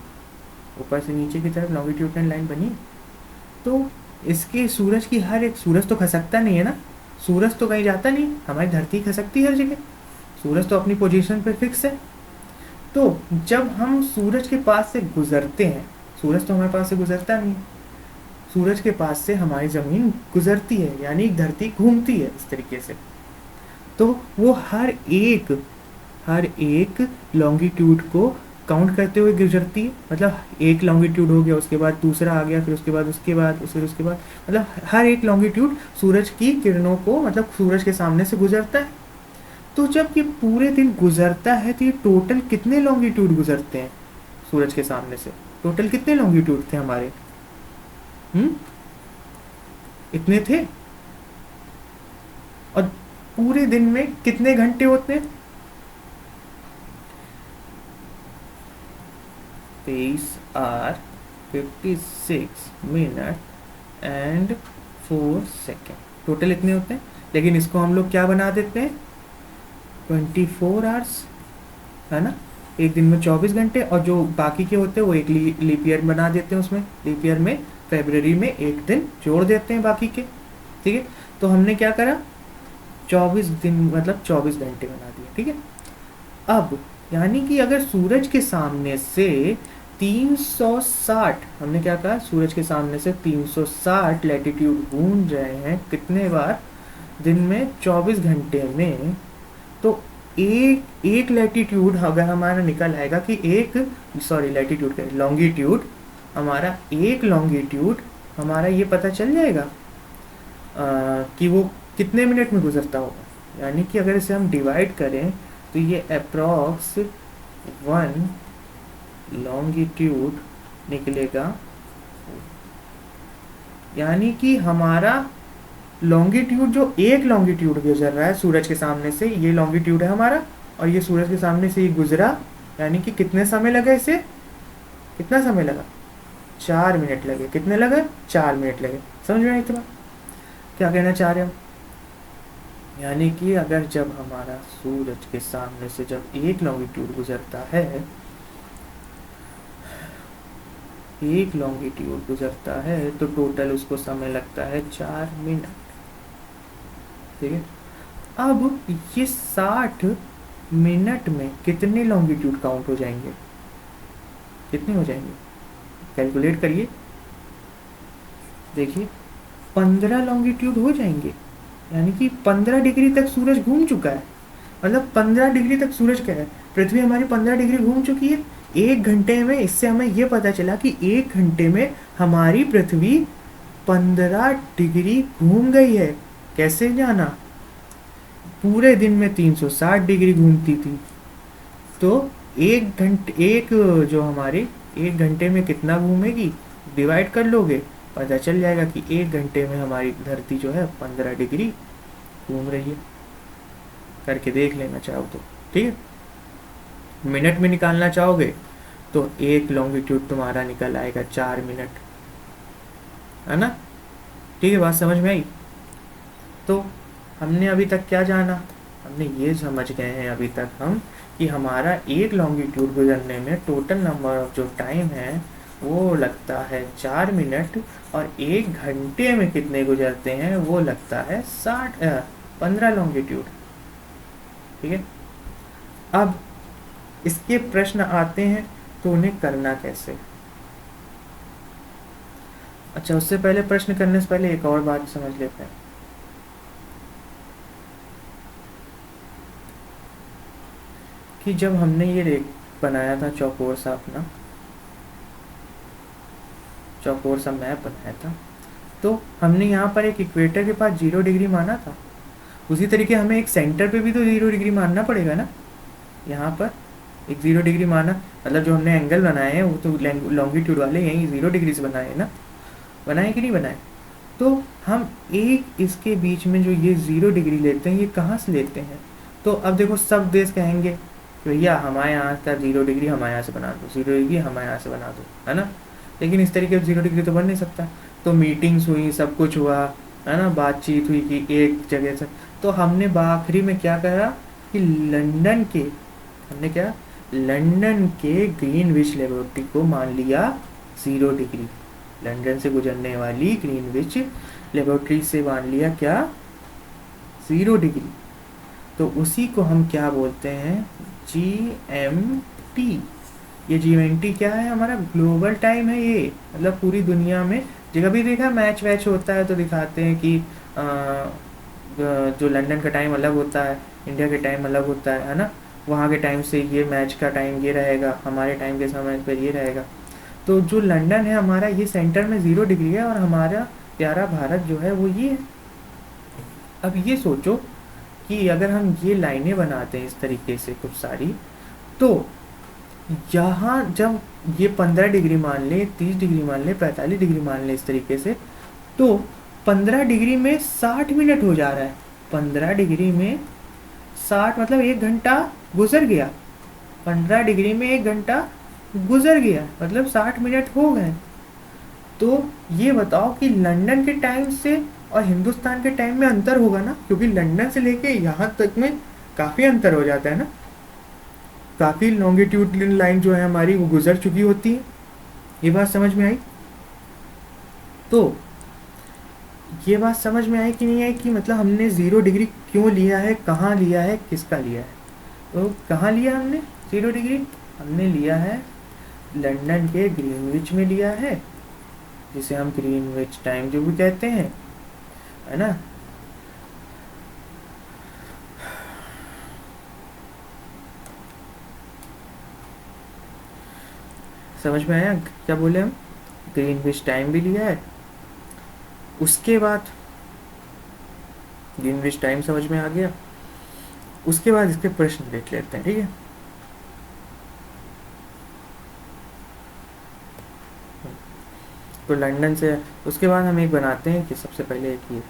ऊपर से नीचे की तरफ लॉन्गिट्यूडनल लाइन बनी। तो इसके सूरज की हर एक, सूरज तो खसकता नहीं है ना, सूरज तो कहीं जाता नहीं, हमारी धरती खसकती है हर जगह, सूरज तो अपनी पोजीशन पे फिक्स है। तो जब हम सूरज के पास से गुजरते हैं, सूरज तो हमारे पास से गुजरता नहीं है, सूरज के पास से हमारी ज़मीन गुजरती है, यानी धरती घूमती है इस तरीके से। तो वो हर एक लॉन्गिट्यूड को काउंट करते हुए गुजरती है, मतलब एक लॉन्गिट्यूड हो गया, उसके बाद दूसरा आ गया, फिर उसके बाद उसके बाद मतलब हर एक लॉन्गिट्यूड सूरज की किरणों को, मतलब सूरज के सामने से गुजरता है। तो जब ये पूरे दिन गुजरता है तो ये टोटल कितने लॉन्गिट्यूड गुजरते हैं सूरज के सामने से, टोटल कितने लॉन्गिट्यूड थे हमारे, इतने थे। और पूरे दिन में कितने घंटे होते हैं, 23 hour 56 minute and 4 second, total इतने होते हैं। लेकिन इसको हम लोग क्या बना देते हैं, 24 आवर्स, है ना, एक दिन में 24 घंटे, और जो बाकी के होते हैं वो एक लीप ईयर बना देते हैं, उसमें लीप ईयर में फरवरी में एक दिन जोड़ देते हैं बाकी के, ठीक है। तो हमने क्या करा, 24 दिन मतलब 24 घंटे बना दिए, ठीक है। अब यानी कि अगर सूरज के सामने से 360, हमने क्या कहा, सूरज के सामने से 360 लैटिट्यूड घूम रहे हैं कितने बार दिन में, 24 घंटे में। तो एक लैटिट्यूड अगर हमारा निकल आएगा कि लैटिट्यूड का लॉन्गिट्यूड, हमारा एक लॉन्गिट्यूड हमारा ये पता चल जाएगा कि वो कितने मिनट में गुजरता होगा। यानी कि अगर इसे हम डिवाइड करें तो ये अप्रॉक्स 1 लॉन्गिट्यूड निकलेगा यानी कि हमारा लॉन्गिट्यूड, जो एक लॉन्गिट्यूड गुजर रहा है सूरज के सामने से, ये लॉन्गिट्यूड है हमारा, और ये सूरज के सामने से ये गुजरा, यानी कि कितने समय लगा इसे, कितना समय लगा, 4 मिनट लगे। कितने लगे, 4 मिनट लगे। समझ में आई इतना, क्या कहना चाह रहे हो? यानी कि अगर जब हमारा सूरज के सामने से जब एक लॉन्गिट्यूड गुजरता है, एक लॉन्गिट्यूड गुजरता है, तो टोटल उसको समय लगता है 4 मिनट। ठीक है, अब ये 60 मिनट में कितने लॉन्गिट्यूड काउंट हो जाएंगे, कितने हो जाएंगे, कैलकुलेट करिए, देखिए 15 लॉन्गिट्यूड हो जाएंगे। यानी कि 15 डिग्री तक सूरज घूम चुका है, मतलब 15 डिग्री तक सूरज क्या है, पृथ्वी हमारी 15 डिग्री घूम चुकी है 1 घंटे में। इससे हमें ये पता चला कि 1 घंटे में हमारी पृथ्वी 15 डिग्री घूम गई है। कैसे जाना, पूरे दिन में 360 डिग्री घूमती थी, तो 1 घंटे, एक जो हमारी 1 घंटे में कितना घूमेगी, डिवाइड कर लोगे, पता चल जाएगा कि 1 घंटे में हमारी धरती जो है 15 डिग्री घूम रही है। करके देख लेना चाहो तो, ठीक है। मिनट में निकालना चाहोगे तो एक लॉन्गिट्यूड तुम्हारा निकल आएगा 4 मिनट, है ना। ठीक है, बात समझ में आई। तो हमने अभी तक क्या जाना, हमने ये समझ गए हैं अभी तक हम कि हमारा एक लॉन्गिट्यूड गुजरने में टोटल नंबर ऑफ जो टाइम है वो लगता है 4 मिनट, और 1 घंटे में कितने गुजरते हैं वो लगता है 15 लॉन्गिट्यूड। ठीक है, अब इसके प्रश्न आते हैं तो उन्हें करना कैसे। अच्छा, उससे पहले, प्रश्न करने से पहले एक और बात समझ लेते हैं कि जब हमने ये रेख बनाया था, चौकोर सा अपना चौकोर सा मैप बनाया था, तो हमने यहाँ पर एक इक्वेटर के पास 0 डिग्री माना था। उसी तरीके हमें एक सेंटर पे भी तो 0 डिग्री मानना पड़ेगा ना। यहाँ पर एक 0 डिग्री माना, मतलब जो हमने एंगल बनाए हैं वो तो लॉन्गिट्यूड वाले यहीं 0 डिग्री से बनाए हैं ना, बनाए कि नहीं बनाए। तो हम एक इसके बीच में जो ये 0 डिग्री लेते हैं, ये कहाँ से लेते हैं। तो अब देखो, सब देश कहेंगे कि भैया हमारे यहाँ का 0 डिग्री हमारे यहाँ से बना दो, 0 डिग्री हमारे यहाँ से बना दो, है ना। लेकिन इस तरीके से 0 डिग्री तो बन नहीं सकता। तो मीटिंग्स हुई, सब कुछ हुआ, है ना, बातचीत हुई कि एक जगह से, तो हमने आखिरी में क्या करा कि लंदन के ग्रीनविच लेबोरेटरी को मान लिया 0 डिग्री। लंदन से गुजरने वाली ग्रीनविच लेबोरेटरी से मान लिया क्या, 0 डिग्री। तो उसी को हम क्या बोलते हैं, GMT। ये GMT क्या है, हमारा ग्लोबल टाइम है ये, मतलब पूरी दुनिया में जगह भी देखा मैच वैच होता है तो दिखाते हैं कि जो लंदन का टाइम अलग होता है, इंडिया के टाइम अलग होता है ना। वहाँ के टाइम से ये मैच का टाइम ये रहेगा, हमारे टाइम के समय पर ये रहेगा। तो जो लंदन है हमारा, ये सेंटर में 0 डिग्री है, और हमारा प्यारा भारत जो है वो ये है। अब ये सोचो कि अगर हम ये लाइनें बनाते हैं इस तरीके से कुछ सारी, तो यहाँ जब ये 15 डिग्री मान ले, 30 डिग्री मान ले, 45 डिग्री मान ले इस तरीके से, तो 15 डिग्री में 60 मिनट हो जा रहा है। 15 डिग्री में 60 मतलब 1 घंटा गुजर गया। 15 डिग्री में 1 घंटा गुजर गया, मतलब 60 मिनट हो गए। तो ये बताओ कि लंदन के टाइम से और हिंदुस्तान के टाइम में अंतर होगा ना, क्योंकि लंदन से लेके यहाँ तक में काफ़ी अंतर हो जाता है ना, काफ़ी लॉन्गिट्यूडनल लाइन जो है हमारी वो गुजर चुकी होती है। ये बात समझ में आई। तो ये बात समझ में आई कि नहीं आई कि मतलब हमने 0 डिग्री क्यों लिया है, कहाँ लिया है, किसका लिया है। तो कहाँ लिया हमने 0 डिग्री, हमने लिया है लंदन के ग्रीनविच में लिया है, जिसे हम ग्रीनविच टाइम जो भी कहते हैं, है ना। समझ में आया क्या बोले हम, ग्रीनविच टाइम भी लिया है। उसके बाद ग्रीनविच टाइम समझ में आ गया, उसके बाद इसके प्रश्न देख लेते हैं, ठीक है। तो लंदन से उसके बाद हम एक बनाते हैं कि सबसे पहले एक ये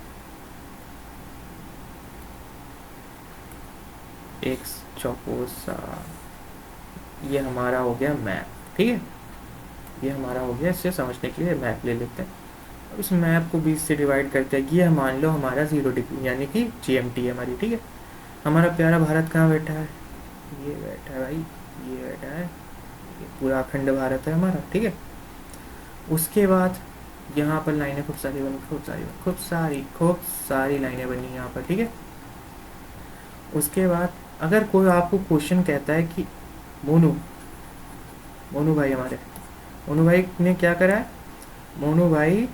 एक चौकोसा, ये हमारा हो गया मैप, ठीक है, ये हमारा हो गया। इससे समझने के लिए मैप ले लेते हैं। अब इस मैप को 20 से डिवाइड करते हैं। ये मान लो हमारा 0 डिग्री यानी कि GMT है हमारी, ठीक है। हमारा प्यारा भारत कहाँ बैठा है? ये बैठा है भाई, ये बैठा है, ये पूरा अखंड भारत है हमारा, ठीक है। उसके बाद यहाँ पर लाइनें खूब सारी बनी, खूब सारी लाइनें बनी यहाँ पर, ठीक है। उसके बाद अगर कोई आपको क्वेश्चन कहता है कि मोनू मोनू भाई हमारे मोनू भाई ने क्या करा है, मोनू भाई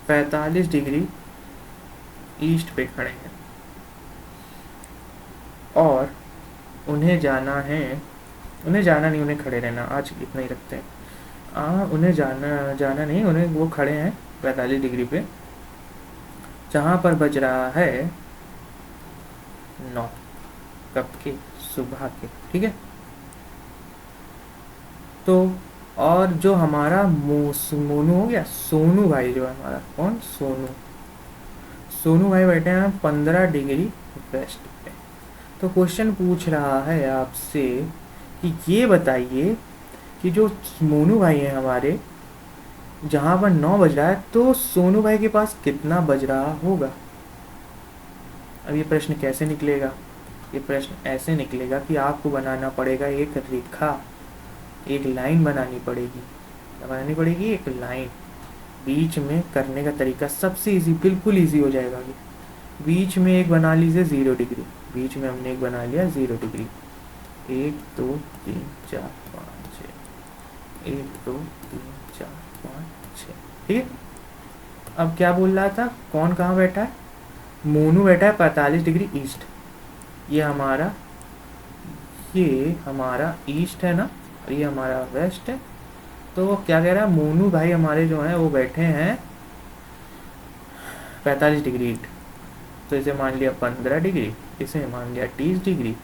45 डिग्री ईस्ट पे खड़े हैं और उन्हें जाना है, उन्हें जाना नहीं, उन्हें खड़े रहना, आज इतना ही रखते हैं। उन्हें जाना नहीं, उन्हें वो खड़े हैं 45 डिग्री पे, जहाँ पर बज रहा है 9, कब के? सुबह के, ठीक है। तो और जो हमारा मोनू हो गया, सोनू भाई जो है हमारा, कौन? सोनू भाई बैठे हैं 15 डिग्री वेस्ट पे। तो क्वेश्चन पूछ रहा है आपसे कि ये बताइए कि जो मोनू भाई हैं हमारे, जहाँ पर 9 बज रहा है, तो सोनू भाई के पास कितना बज रहा होगा? अब ये प्रश्न कैसे निकलेगा? ये प्रश्न ऐसे निकलेगा कि आपको बनाना पड़ेगा एक रेखा, एक लाइन बनानी पड़ेगी। क्या बनानी पड़ेगी? एक लाइन। बीच में करने का तरीका सबसे इजी, बिल्कुल इजी हो जाएगा। बीच में एक बना लीजिए 0 डिग्री, बीच में हमने एक बना लिया 0 डिग्री। 1 2 3 4 5 6, 1 2 3 4 5 6, ठीक है। अब क्या बोल रहा था, कौन कहाँ बैठा है? मोनू बैठा है 45 डिग्री ईस्ट। ये हमारा ईस्ट है ना, और ये हमारा वेस्ट है। तो वो क्या कह रहा है, मोनू भाई हमारे जो हैं वो बैठे हैं 45 डिग्री। तो इसे मान लिया 15 डिग्री, इसे मान लिया 30 डिग्री,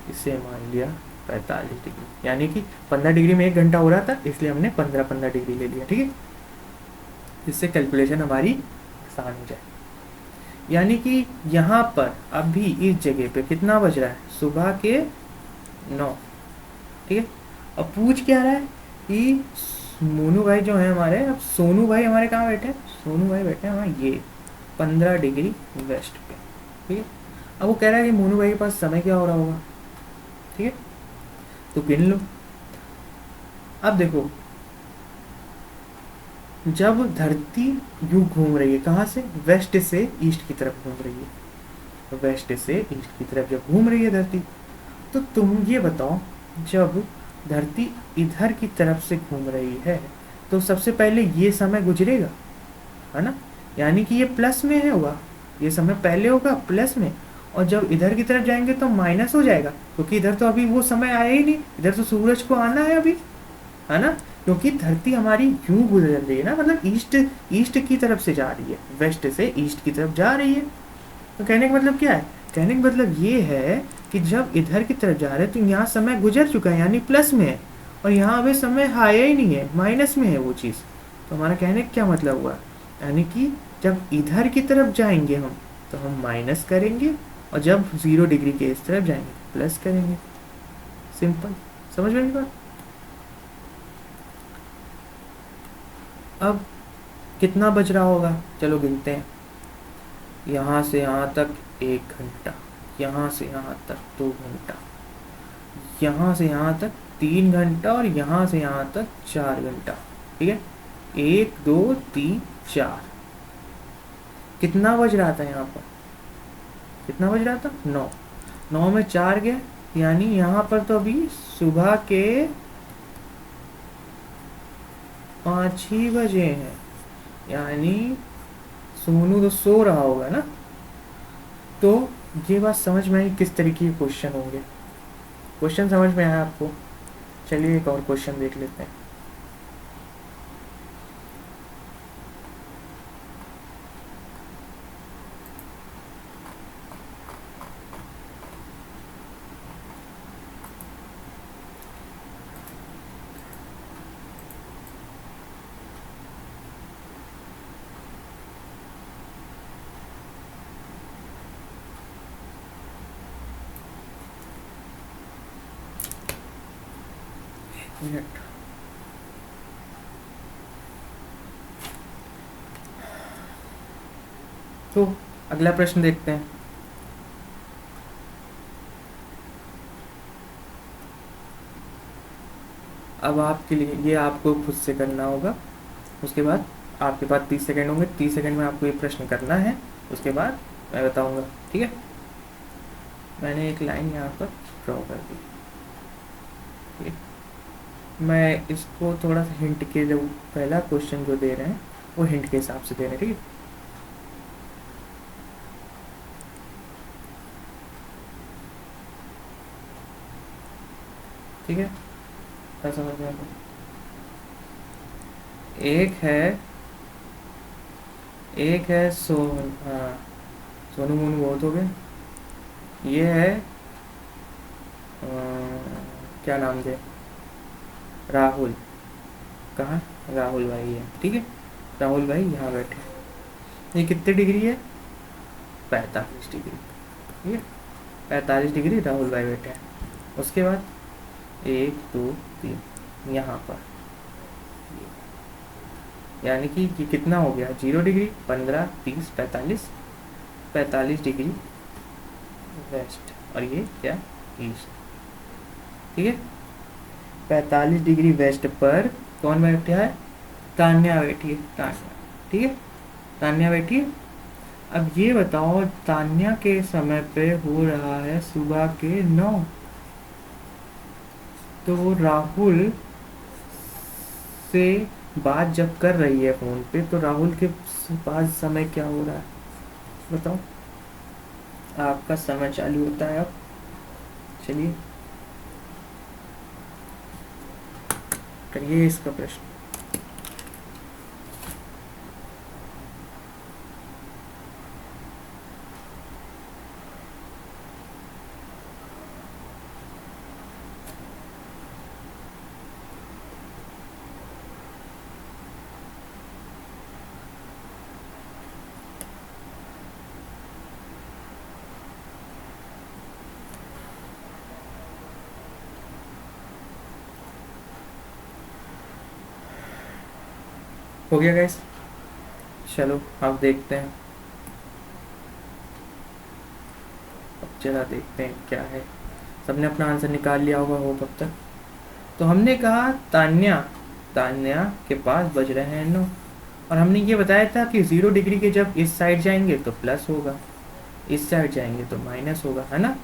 इसे मान लिया 45 डिग्री। यानी कि 15 डिग्री में 1 घंटा हो रहा था, इसलिए हमने 15 डिग्री ले लिया, ठीक है। इससे कैलकुलेशन हमारी आसान हो जाए। यानी कि यहाँ पर अभी इस जगह पे कितना बज रहा है? सुबह के 9, ठीक है। अब पूछ क्या रहा है कि मोनू भाई जो है हमारे, अब सोनू भाई हमारे कहाँ बैठे हैं? सोनू भाई बैठे हैं हमारे ये 15 डिग्री वेस्ट पे, ठीक है। अब वो कह रहा है कि मोनू भाई के पास समय क्या हो रहा होगा, ठीक है। तो गिन लो। अब देखो, जब धरती यूं घूम रही है, कहाँ से? वेस्ट से ईस्ट की तरफ घूम रही है। वेस्ट से ईस्ट की तरफ जब घूम रही है धरती, तो तुम ये बताओ, जब धरती इधर की तरफ से घूम रही है तो सबसे पहले ये समय गुजरेगा, है ना। यानी कि ये प्लस में है होगा, ये समय पहले होगा प्लस में, और जब इधर की तरफ जाएंगे तो माइनस हो जाएगा, क्योंकि इधर तो अभी वो समय आया ही नहीं, इधर तो सूरज को आना है अभी, है ना। क्योंकि धरती हमारी यूं गुजर रही है ना, मतलब ईस्ट की तरफ से जा रही है, वेस्ट से ईस्ट की तरफ जा रही है। तो कहने का मतलब क्या है? कहने का मतलब ये है कि जब इधर की तरफ जा रहे हैं तो यहाँ समय गुजर चुका है, यानी प्लस में है, और यहाँ अभी समय आया ही नहीं है, माइनस में है वो चीज़। तो हमारा कहने का क्या मतलब हुआ? यानी कि जब इधर की तरफ जाएंगे हम तो हम माइनस करेंगे, और जब 0 डिग्री के इस तरफ जाएंगे प्लस करेंगे। सिंपल, समझ में बात? अब कितना बज रहा होगा, चलो गिनते हैं। यहाँ से यहाँ तक 1 घंटा, यहाँ से यहाँ तक 2 घंटा, यहाँ से यहाँ तक 3 घंटा, और यहाँ से यहाँ तक 4 घंटा, ठीक है। 1 2 3 4, कितना बज रहा था यहाँ पर? कितना बज रहा था? 9। 9 में 4 गए, यानी यहाँ पर तो अभी सुबह के 5 ही बजे हैं, यानी सोनू तो सो रहा होगा ना। तो ये बात समझ में आई किस तरीके के क्वेश्चन होंगे। क्वेश्चन समझ में आया आपको? चलिए एक और क्वेश्चन देख लेते हैं। मिनट। तो अगला प्रश्न देखते हैं। अब आपके लिए ये आपको खुद से करना होगा। उसके बाद आपके पास 30 सेकंड होंगे, 30 सेकंड में आपको ये प्रश्न करना है। उसके बाद मैं बताऊंगा, ठीक है। मैंने एक लाइन यहाँ पर ड्रॉ कर दी, ठीक है। मैं इसको थोड़ा सा हिंट के, जो पहला क्वेश्चन जो दे रहे हैं वो हिंट के हिसाब से दे रहे हैं, ठीक है। ठीक है, क्या समझ में आपको? एक है, एक है हाँ, सोनू मोनू बहुत हो गए। ये है क्या नाम दे, राहुल। कहाँ? राहुल भाई है, ठीक है। राहुल भाई यहाँ बैठे। ये कितने डिग्री है? 45 डिग्री, ठीक है। 45 डिग्री राहुल भाई बैठे हैं। उसके बाद 1 2 3 यहाँ पर, यानी कि ये कितना हो गया? 0 डिग्री, 15, 30, 45, 45 डिग्री वेस्ट, और ये क्या? ईस्ट, ठीक है। 45 डिग्री वेस्ट पर कौन बैठा है? तान्या बैठी है, तान्या, ठीक है। तान्या बैठी है। अब ये बताओ, तान्या के समय पे हो रहा है सुबह के 9, तो राहुल से बात जब कर रही है फोन पे, तो राहुल के पास समय क्या हो रहा है बताओ? आपका समय चालू होता है अब। चलिए करिए इसका प्रश्न। हो गया गाइस? चलो अब देखते हैं, अब चला देखते हैं क्या है। सबने अपना आंसर निकाल लिया होगा हो अब तक। तो हमने कहा तान्या, तान्या के पास बज रहे हैं 9, और हमने ये बताया था कि 0 डिग्री के जब इस साइड जाएंगे तो प्लस होगा, इस साइड जाएंगे तो माइनस होगा, है ना?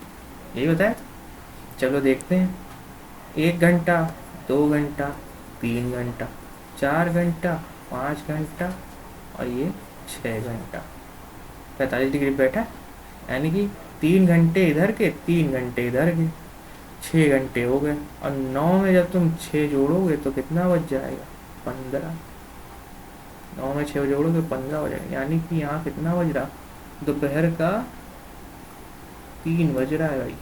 यही बताया था। चलो देखते हैं। 1 घंटा, 2 घंटा, 3 घंटा, 4 घंटा, 5 घंटा, और ये 6 घंटा। 45 डिग्री बैठा, यानी कि 3 घंटे इधर के, 3 घंटे इधर के, 6 घंटे हो गए। और 9 में जब तुम 6 जोड़ोगे तो कितना बच जाएगा? 15। 9 में 6 जोड़ोगे 15 हो जाएगा, यानी कि यहाँ कितना बज रहा? दोपहर का 3 बज रहा है भाई।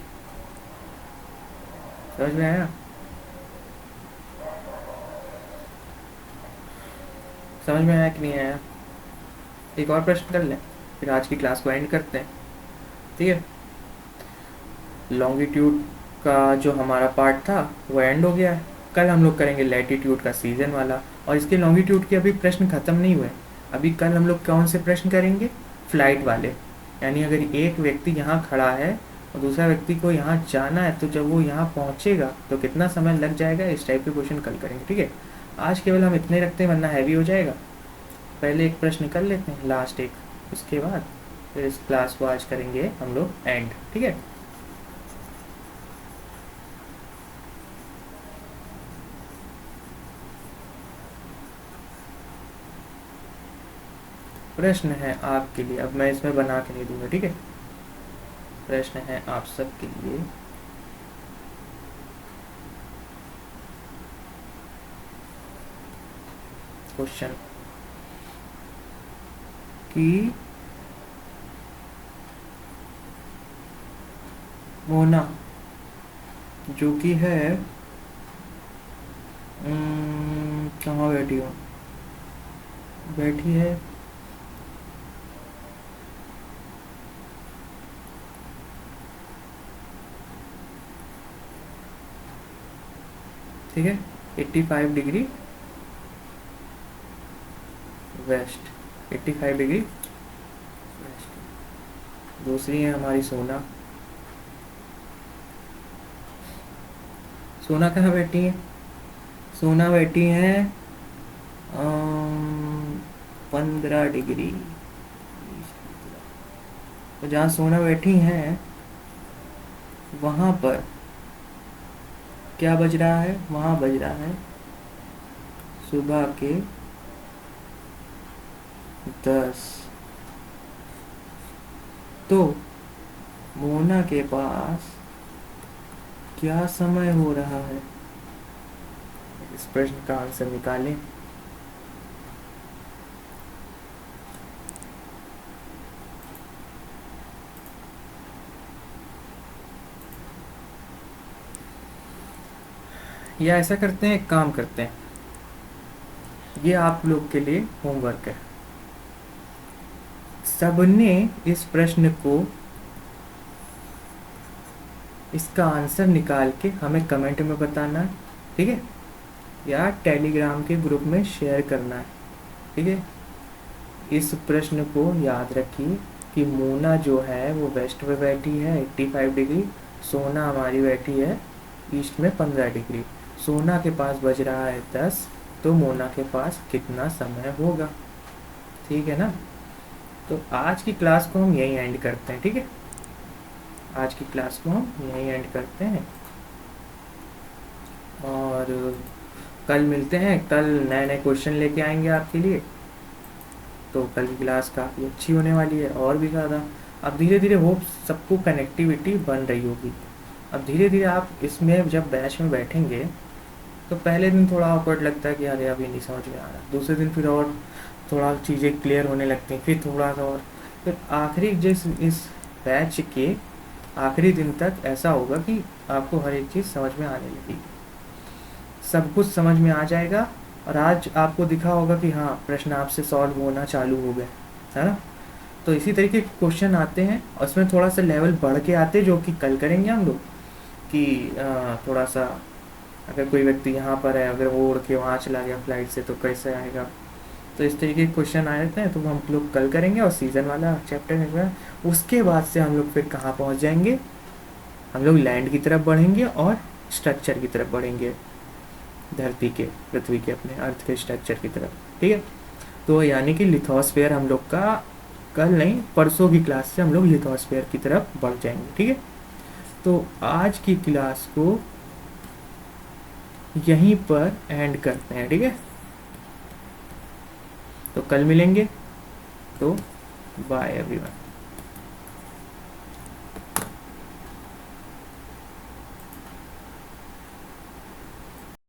समझ में आया? समझ में आया कि नहीं आया? एक और प्रश्न कर लें, फिर आज की क्लास को एंड करते हैं, ठीक है। लॉन्गिट्यूड का जो हमारा पार्ट था वो एंड हो गया है। कल हम लोग करेंगे लैटिट्यूड का सीजन वाला, और इसके लॉन्गिट्यूड के अभी प्रश्न ख़त्म नहीं हुए। अभी कल हम लोग कौन से प्रश्न करेंगे? फ्लाइट वाले। यानी अगर एक व्यक्ति यहाँ खड़ा है और दूसरा व्यक्ति को यहाँ जाना है, तो जब वो यहाँ पहुँचेगा तो कितना समय लग जाएगा, इस टाइप के क्वेश्चन कल करेंगे, ठीक है। आज केवल हम इतने रखते हैं वरना हैवी हो जाएगा। पहले एक प्रश्न कर लेते हैं, लास्ट एक, उसके बाद फिर इस क्लास को आज करेंगे हम लोग एंड, ठीक है। प्रश्न है आपके लिए, अब मैं इसमें बना के नहीं दूंगा, ठीक है। प्रश्न है आप सबके लिए। क्वेश्चन कि मोना जो कि है कहाँ बैठी हो? बैठी है ठीक है। 85 डिग्री वेस्ट, 85 डिग्री वेस्ट। दूसरी है हमारी सोना। सोना कहाँ बैठी है? सोना बैठी है 15 डिग्री। तो जहाँ सोना बैठी है वहाँ पर क्या बज रहा है? वहाँ बज रहा है सुबह के 10। तो मोना के पास क्या समय हो रहा है? इस प्रश्न का आंसर निकालें। या ऐसा करते हैं, एक काम करते हैं, ये आप लोग के लिए होमवर्क है। सबने इस प्रश्न को, इसका आंसर निकाल के हमें कमेंट में बताना है, ठीक है? या टेलीग्राम के ग्रुप में शेयर करना है, ठीक है? इस प्रश्न को याद रखिए कि मोना जो है वो वेस्ट में बैठी है 85 डिग्री, सोना हमारी बैठी है ईस्ट में 15 डिग्री। सोना के पास बज रहा है 10, तो मोना के पास कितना समय होगा? ठीक है ना? तो आज की क्लास को हम यहीं एंड करते हैं, ठीक है? आज की क्लास को हम यहीं एंड करते हैं और कल मिलते हैं। कल नए नए क्वेश्चन लेके आएंगे आपके लिए। तो कल की क्लास काफ़ी अच्छी होने वाली है और भी ज़्यादा। अब धीरे धीरे होप सबको कनेक्टिविटी बन रही होगी। अब धीरे धीरे आप इसमें जब बैच में बैठेंगे तो पहले दिन थोड़ा awkward लगता है कि अरे अभी नहीं समझ में आ रहा, दूसरे दिन फिर और थोड़ा चीज़ें क्लियर होने लगती हैं, फिर थोड़ा सा और, फिर आखिरी जिस इस बैच के आखिरी दिन तक ऐसा होगा कि आपको हर एक चीज़ समझ में आने लगेगी, सब कुछ समझ में आ जाएगा। और आज आपको दिखा होगा कि हाँ प्रश्न आपसे सॉल्व होना चालू हो गए, है ना? तो इसी तरीके के क्वेश्चन आते हैं और उसमें थोड़ा सा लेवल बढ़ के आते हैं, जो कि कल करेंगे हम लोग। कि थोड़ा सा अगर कोई व्यक्ति यहाँ पर है, अगर वो उड़ के वहाँ चला गया फ्लाइट से, तो कैसे आएगा? तो इस तरीके के क्वेश्चन आ जाते हैं, तो हम लोग कल करेंगे। और सीज़न वाला चैप्टर है, उसके बाद से हम लोग फिर कहाँ पहुँच जाएंगे? हम लोग लैंड की तरफ बढ़ेंगे और स्ट्रक्चर की तरफ बढ़ेंगे, धरती के, पृथ्वी के, अपने अर्थ के स्ट्रक्चर की तरफ, ठीक है? तो यानी कि लिथोस्फीयर हम लोग का कल नहीं परसों की क्लास से हम लोग लिथोस्फीयर की तरफ बढ़ जाएंगे, ठीक है? तो आज की क्लास को यहीं पर एंड करते हैं, ठीक है? तो कल मिलेंगे, तो बाय एवरीवन।